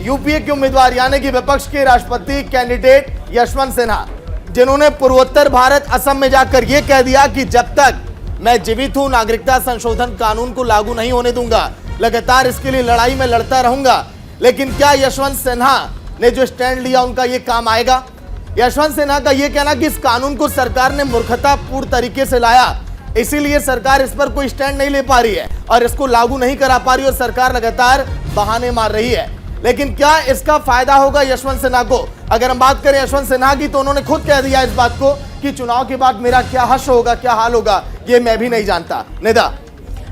UPA के उम्मीदवार यानी कि विपक्ष के राष्ट्रपति कैंडिडेट यशवंत सिन्हा, जिन्होंने पूर्वोत्तर भारत असम में जाकर यह कह दिया कि जब तक मैं जीवित हूं नागरिकता संशोधन कानून को लागू नहीं होने दूंगा, लगातार इसके लिए लड़ाई में लड़ता रहूंगा। लेकिन क्या यशवंत सिन्हा ने जो स्टैंड लिया उनका यह काम आएगा? यशवंत सिन्हा का यह कहना कि इस कानून को सरकार ने मूर्खतापूर्ण तरीके से लाया, इसीलिए सरकार इस पर कोई स्टैंड नहीं ले पा रही है और इसको लागू नहीं करा पा रही और सरकार लगातार बहाने मार रही है। लेकिन क्या इसका फायदा होगा यशवंत सिन्हा को? अगर हम बात करें यशवंत सिन्हा की, तो उन्होंने खुद कह दिया इस बात को कि चुनाव के बाद मेरा क्या हश्र होगा, क्या हाल होगा, ये मैं भी नहीं जानता। निदा,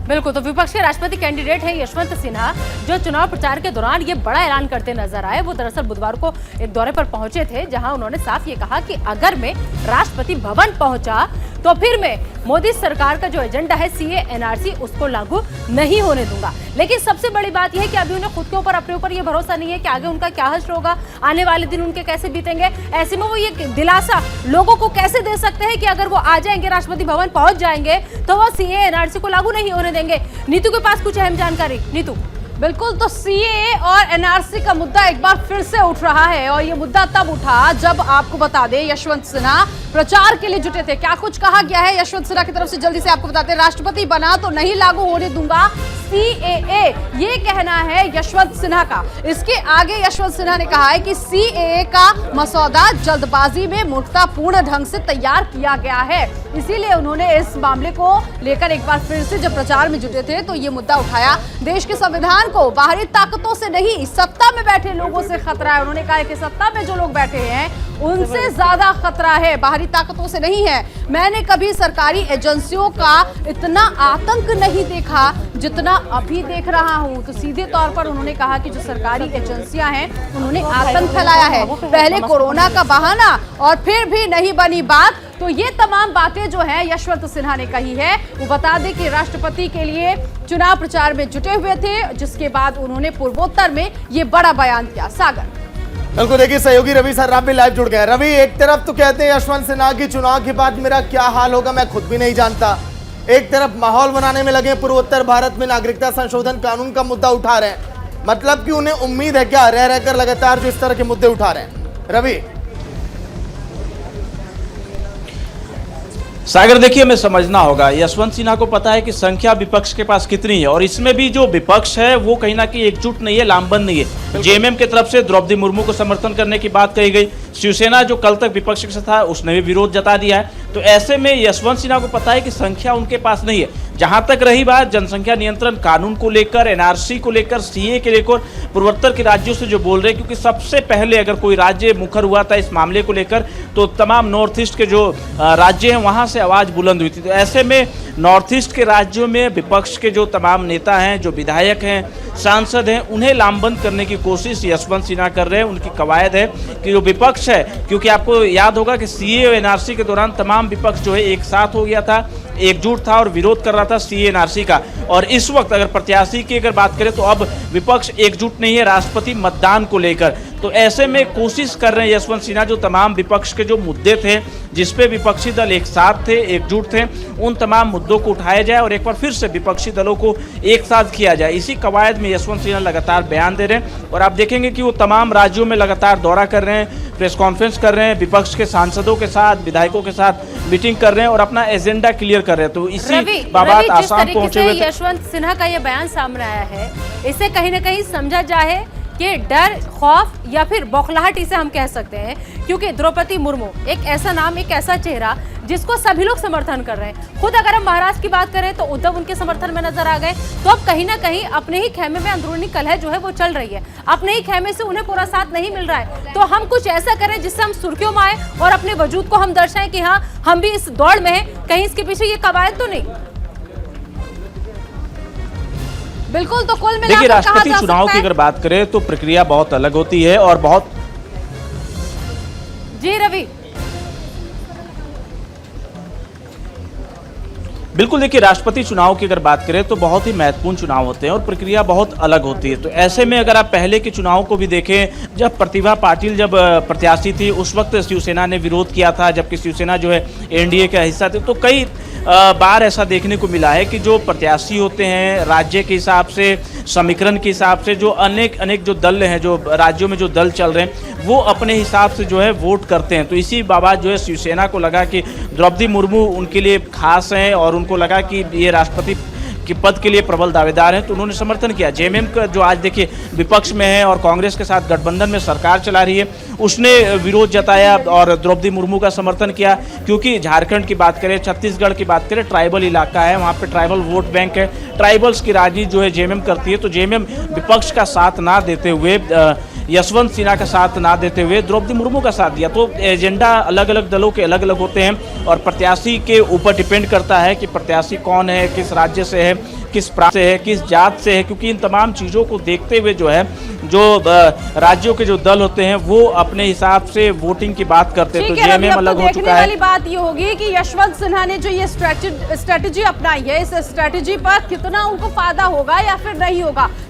बिल्कुल, तो विपक्ष के राष्ट्रपति कैंडिडेट है यशवंत सिन्हा, जो चुनाव प्रचार के दौरान ये बड़ा ऐलान करते नजर आए। वो दरअसल बुधवार को एक दौरे पर पहुंचे थे, जहां उन्होंने साफ ये कहा कि अगर मैं राष्ट्रपति भवन पहुंचा तो फिर मैं मोदी सरकार का जो एजेंडा है सीए एनआरसी, उसको लागू नहीं होने दूंगा। लेकिन सबसे बड़ी बात यह है कि अभी उन्हें खुद के ऊपर, अपने ऊपर ये भरोसा नहीं है कि आगे उनका क्या हश्र होगा, आने वाले दिन उनके कैसे बीतेंगे। ऐसे में वो ये दिलासा लोगों को कैसे दे सकते हैं कि अगर वो आ जाएंगे, राष्ट्रपति भवन पहुंच जाएंगे, तो वो सीए एनआरसी को लागू नहीं होने देंगे। नीतू के पास कुछ अहम जानकारी। नीतू, बिल्कुल, तो सीए और एनआरसी का मुद्दा एक बार फिर से उठ रहा है और ये मुद्दा तब उठा जब आपको बता दें यशवंत सिन्हा प्रचार के लिए जुटे थे। क्या कुछ कहा गया है यशवंत सिन्हा की तरफ से, जल्दी से आपको बताते हैं। राष्ट्रपति बना तो नहीं लागू होने दूंगा सीएए, ये कहना है यशवंत सिन्हा का। इसके आगे यशवंत सिन्हा ने कहा है कि सीएए का मसौदा जल्दबाजी में मूर्खतापूर्ण ढंग से तैयार किया गया है, इसीलिए उन्होंने इस मामले को लेकर एक बार फिर से जब प्रचार में जुटे थे तो ये मुद्दा उठाया। देश के संविधान को बाहरी ताकतों से नहीं, सत्ता में बैठे लोगों से खतरा है। उन्होंने कहा कि सत्ता में जो लोग बैठे हैं उनसे ज्यादा खतरा है, बाहरी ताकतों से नहीं है। मैंने कभी सरकारी एजेंसियों का इतना आतंक नहीं देखा जितना अभी देख रहा हूं। तो सीधे तौर पर उन्होंने कहा कि जो सरकारी एजेंसियां हैं उन्होंने आतंक फैलाया है, पहले कोरोना का बहाना और फिर भी नहीं बनी बात। तो ये तमाम बातें जो है यशवंत सिन्हा ने कही है। वो बता दें कि राष्ट्रपति के लिए चुनाव प्रचार में जुटे हुए थे, जिसके बाद उन्होंने पूर्वोत्तर में ये बड़ा बयान किया। सागर, बिल्कुल, देखिए सहयोगी रवि सर आप भी लाइव जुड़ गए। रवि, एक तरफ तो कहते हैं यशवंत सिन्हा की चुनाव के बाद मेरा क्या हाल होगा मैं खुद भी नहीं जानता, एक तरफ माहौल बनाने में लगे, पूर्वोत्तर भारत में नागरिकता संशोधन कानून का मुद्दा उठा रहे हैं। मतलब कि उन्हें उम्मीद है क्या, रह रहकर लगातार जो इस तरह के मुद्दे उठा रहे हैं? रवि, सागर, देखिए हमें समझना होगा, यशवंत सिन्हा को पता है कि संख्या विपक्ष के पास कितनी है और इसमें भी जो विपक्ष है वो कहीं ना कहीं एकजुट नहीं है, लामबंद नहीं है। जेएमएम की तरफ से द्रौपदी मुर्मू को समर्थन करने की बात कही गई, शिवसेना जो कल तक विपक्ष के साथ था उसने भी विरोध जता दिया है। तो ऐसे में यशवंत सिन्हा को पता है कि संख्या उनके पास नहीं है। जहां तक रही बात जनसंख्या नियंत्रण कानून को लेकर, एनआरसी को लेकर, सीए के लेकर, पूर्वोत्तर के राज्यों से जो बोल रहे हैं, क्योंकि सबसे पहले अगर कोई राज्य मुखर हुआ था इस मामले को लेकर तो तमाम नॉर्थ ईस्ट के जो राज्य हैं वहां से आवाज बुलंद हुई थी। तो ऐसे में नॉर्थ ईस्ट के राज्यों में विपक्ष के जो तमाम नेता हैं, जो विधायक हैं, सांसद हैं, उन्हें लामबंद करने की कोशिश यशवंत सिन्हा कर रहे हैं। उनकी कवायद है कि जो विपक्ष है, क्योंकि आपको याद होगा कि सीए और एनआरसी के दौरान तमाम विपक्ष जो है एक साथ हो गया था, एकजुट था और विरोध कर रहा था सीए एनआरसी का। और इस वक्त अगर प्रत्याशी की अगर बात करें तो अब विपक्ष एकजुट नहीं है राष्ट्रपति मतदान को लेकर। तो ऐसे में कोशिश कर रहे हैं यशवंत सिन्हा जो तमाम विपक्ष के जो मुद्दे थे जिसपे विपक्षी दल एक साथ थे, एकजुट थे, उन तमाम मुद्दों को उठाया जाए और एक बार फिर से विपक्षी दलों को एक साथ किया जाए। इसी कवायद में यशवंत सिन्हा लगातार बयान दे रहे हैं और आप देखेंगे कि वो तमाम राज्यों में लगातार दौरा कर रहे हैं, प्रेस कॉन्फ्रेंस कर रहे हैं, विपक्ष के सांसदों के साथ, विधायकों के साथ मीटिंग कर रहे हैं और अपना एजेंडा क्लियर कर रहे हैं। तो इसी बाबत आसाम पहुंचे हुए यशवंत सिन्हा का ये बयान सामने आया है, इसे कहीं ना कहीं समझा जाए कि डर, खौफ या फिर बौखलाहट इसे हम कह सकते हैं, क्योंकि द्रौपदी मुर्मू एक ऐसा नाम, एक ऐसा चेहरा जिसको सभी लोग समर्थन कर रहे हैं। खुद अगर हम महाराष्ट्र की बात करें तो उद्धव उनके समर्थन में नजर आ गए। तो अब कहीं ना कहीं अपने ही खेमे में अंदरूनी कलह जो है वो चल रही है, अपने ही खेमे से उन्हें पूरा साथ नहीं मिल रहा है। तो हम कुछ ऐसा करें जिससे हम सुर्खियों में आए और अपने वजूद को हम दर्शाएं कि हाँ हम भी इस दौड़ में हैं, कहीं इसके पीछे ये कवायद तो नहीं। बिल्कुल, तो कुल मिलाकर देखिए राष्ट्रपति चुनाव की अगर बात करें तो प्रक्रिया बहुत अलग होती है और बहुत। जी रवि, बिल्कुल, देखिए राष्ट्रपति चुनाव की अगर बात करें तो बहुत ही महत्वपूर्ण चुनाव होते हैं और प्रक्रिया बहुत अलग होती है। तो ऐसे में अगर आप पहले के चुनाव को भी देखें, जब प्रतिभा पाटिल जब प्रत्याशी थी उस वक्त शिवसेना ने विरोध किया था, जबकि शिवसेना जो है एनडीए का हिस्सा थी। तो कई बार ऐसा देखने को मिला है कि जो प्रत्याशी होते हैं राज्य के हिसाब से, समीकरण के हिसाब से, जो अनेक जो दल हैं, जो राज्यों में जो दल चल रहे हैं, वो अपने हिसाब से जो है वोट करते हैं। तो इसी बाबत जो है शिवसेना को लगा कि द्रौपदी मुर्मू उनके लिए खास हैं और उनको लगा कि ये राष्ट्रपति के पद के लिए प्रबल दावेदार हैं, तो उन्होंने समर्थन किया। जेएमएम का जो आज देखिए विपक्ष में है और कांग्रेस के साथ गठबंधन में सरकार चला रही है, उसने विरोध जताया और द्रौपदी मुर्मू का समर्थन किया, क्योंकि झारखंड की बात करें, छत्तीसगढ़ की बात करें, ट्राइबल इलाका है, वहाँ पे ट्राइबल वोट बैंक है, ट्राइबल्स की राजनीति जो है जेएमएम करती है। तो जेएमएम विपक्ष का साथ ना देते हुए, यशवंत सिन्हा का साथ ना देते हुए द्रौपदी मुर्मू का साथ दिया। तो एजेंडा अलग अलग दलों के अलग अलग होते हैं और प्रत्याशी के ऊपर डिपेंड करता है कि प्रत्याशी कौन है, किस राज्य से है, किस प्रांत से है, किस जात से है, क्योंकि इन तमाम चीज़ों को देखते हुए जो है जो राज्यों के जो दल होते हैं वो अपने हिसाब से वोटिंग की बात करते हैं। तो जेएमएम अलग हो चुका है। वाली बात ये होगी कि यशवंत सिन्हा ने जो ये स्ट्रेटजी अपनाई है, इस स्ट्रेटजी पर कितना उनको फायदा होगा या फिर नहीं होगा।